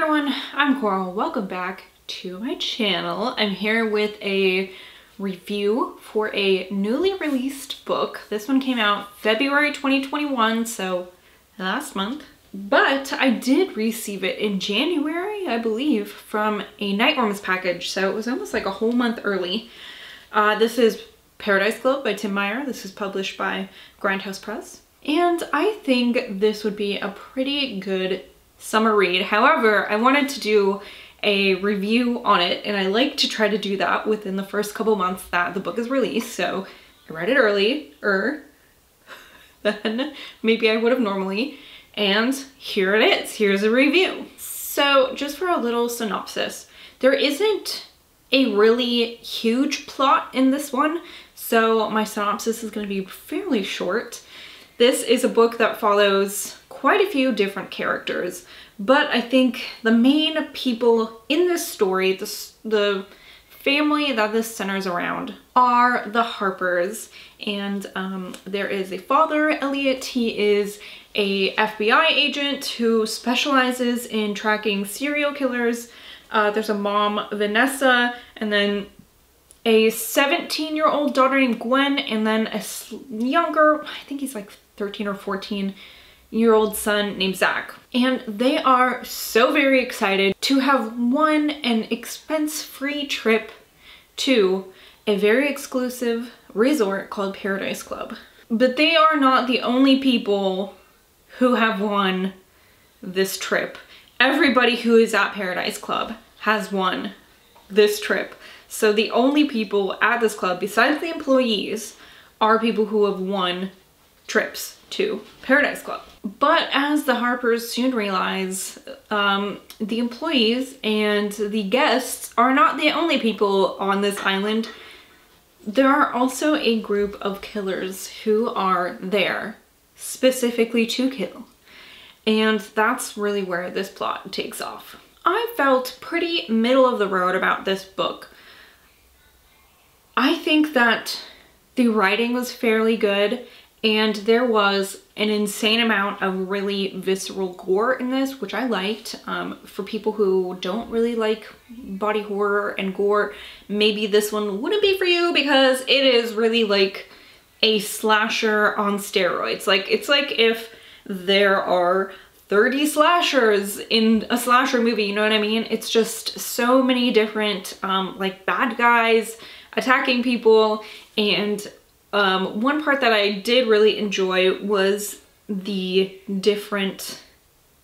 everyone, I'm Coral. Welcome back to my channel. I'm here with a review for a newly released book. This one came out February 2021, so last month. But I did receive it in January, I believe, from a Nightworms package, so it was almost like a whole month early. This is Paradise Club by Tim Meyer. This is published by Grindhouse Press. And I think this would be a pretty good summer read. However, I wanted to do a review on it, and I like to try to do that within the first couple months that the book is released. So I read it earlier than maybe I would have normally, and here it is. Here's a review. So just for a little synopsis, there isn't a really huge plot in this one, so my synopsis is going to be fairly short. This is a book that follows quite a few different characters, but I think the main people in this story, the family that this centers around, are the Harpers. And there is a father, Elliot. He is a FBI agent who specializes in tracking serial killers. There's a mom, Vanessa, and then a 17-year-old daughter named Gwen, and then a younger, I think he's like 13 or 14-year-old son named Zach. And they are so very excited to have won an expense-free trip to a very exclusive resort called Paradise Club. But they are not the only people who have won this trip. Everybody who is at Paradise Club has won this trip. So the only people at this club, besides the employees, are people who have won trips to Paradise Club. But as the Harpers soon realize, the employees and the guests are not the only people on this island. There are also a group of killers who are there specifically to kill. And that's really where this plot takes off. I felt pretty middle of the road about this book. I think that the writing was fairly good, and there was an insane amount of really visceral gore in this, which I liked. For people who don't really like body horror and gore, maybe this one wouldn't be for you, because it is really like a slasher on steroids. Like, it's like if there are 30 slashers in a slasher movie, you know what I mean? It's just so many different like bad guys attacking people. And one part that I did really enjoy was the different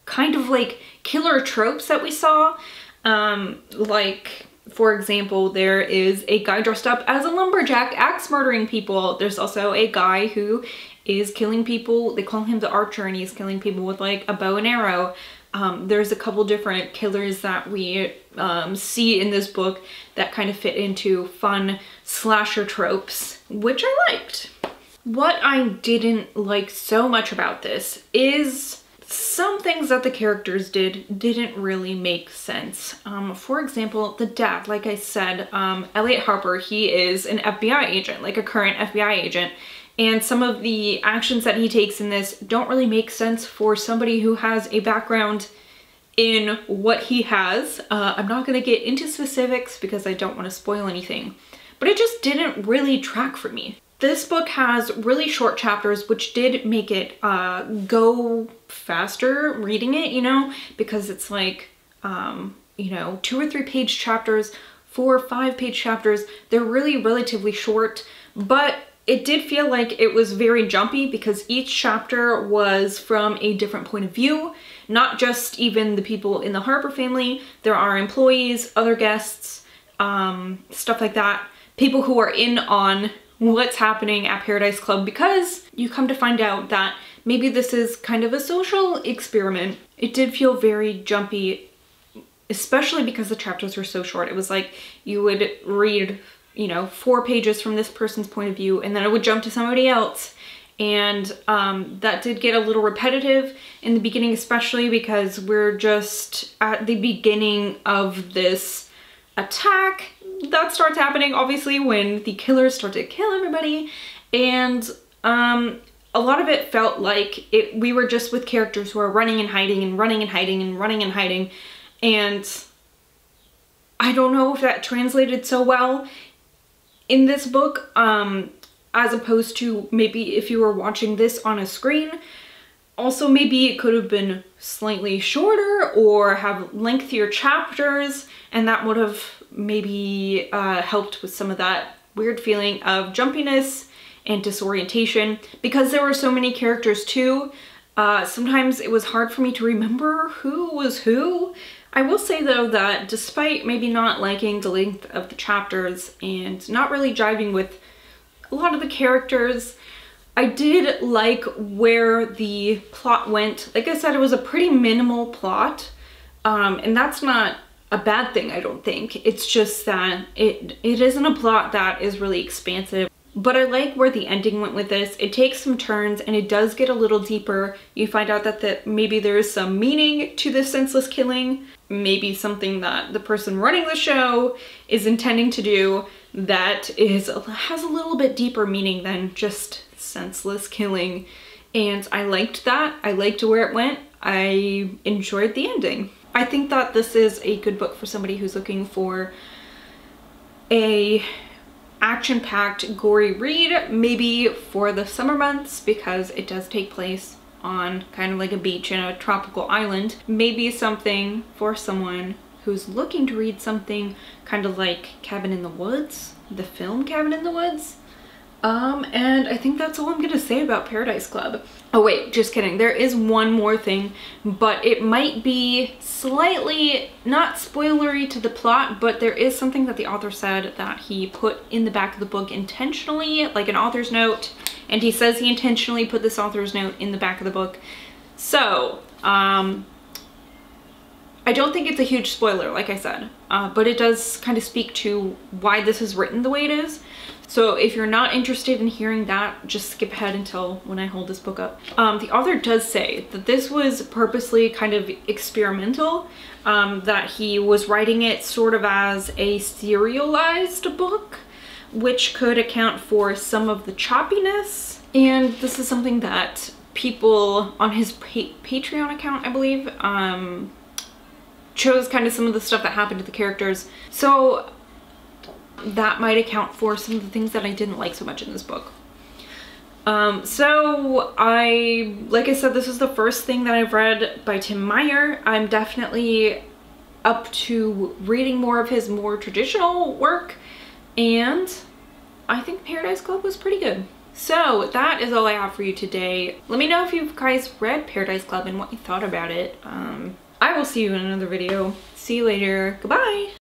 kind of like killer tropes that we saw. Like, for example, there is a guy dressed up as a lumberjack axe murdering people. There's also a guy who is killing people. They call him the Archer, and he's killing people with like a bow and arrow. There's a couple different killers that we see in this book that kind of fit into fun slasher tropes, which I liked. What I didn't like so much about this is some things that the characters didn't really make sense. For example, the dad, like I said, Elliot Harper, he is an FBI agent, like a current FBI agent. And some of the actions that he takes in this don't really make sense for somebody who has a background in what he has. I'm not going to get into specifics because I don't want to spoil anything, but it just didn't really track for me. This book has really short chapters, which did make it go faster reading it, you know, because it's like, you know, 2 or 3 page chapters, 4 or 5 page chapters. They're really relatively short, but it did feel like it was very jumpy because each chapter was from a different point of view, not just even the people in the Harper family. There are employees, other guests, stuff like that, people who are in on what's happening at Paradise Club, because you come to find out that maybe this is kind of a social experiment. It did feel very jumpy, especially because the chapters were so short. It was like you would read, you know, 4 pages from this person's point of view, and then it would jump to somebody else. And that did get a little repetitive in the beginning, especially because we're just at the beginning of this attack that starts happening, obviously, when the killers start to kill everybody. And a lot of it felt like we were just with characters who are running and hiding and running and hiding and running and hiding. And I don't know if that translated so well in this book, as opposed to maybe if you were watching this on a screen. Also, maybe it could have been slightly shorter or have lengthier chapters, and that would have maybe helped with some of that weird feeling of jumpiness and disorientation. Because there were so many characters too, sometimes it was hard for me to remember who was who. I will say though that despite maybe not liking the length of the chapters and not really jiving with a lot of the characters, I did like where the plot went. Like I said, it was a pretty minimal plot, and that's not a bad thing, I don't think. It's just that it isn't a plot that is really expansive. But I like where the ending went with this. It takes some turns and it does get a little deeper. You find out that maybe there is some meaning to this senseless killing, maybe something that the person running the show is intending to do that has a little bit deeper meaning than just senseless killing. And I liked that. I liked where it went. I enjoyed the ending. I think that this is a good book for somebody who's looking for a action-packed, gory read, maybe for the summer months, because it does take place on kind of like a beach in a tropical island. Maybe something for someone who's looking to read something kind of like Cabin in the Woods, the film Cabin in the Woods. And I think that's all I'm gonna say about Paradise Club. Oh wait, just kidding. There is one more thing, but it might be slightly not spoilery to the plot, but there is something that the author said that he put in the back of the book intentionally, like an author's note, and he says he intentionally put this author's note in the back of the book. So, I don't think it's a huge spoiler, like I said, but it does kind of speak to why this is written the way it is. So if you're not interested in hearing that, just skip ahead until when I hold this book up. The author does say that this was purposely kind of experimental, that he was writing it sort of as a serialized book, which could account for some of the choppiness. And this is something that people on his Patreon account, I believe, chose kind of some of the stuff that happened to the characters. So that might account for some of the things that I didn't like so much in this book. So like I said, this is the first thing that I've read by Tim Meyer. I'm definitely up to reading more of his more traditional work, and I think Paradise Club was pretty good. So that is all I have for you today. Let me know if you guys read Paradise Club and what you thought about it. I will see you in another video. See you later. Goodbye.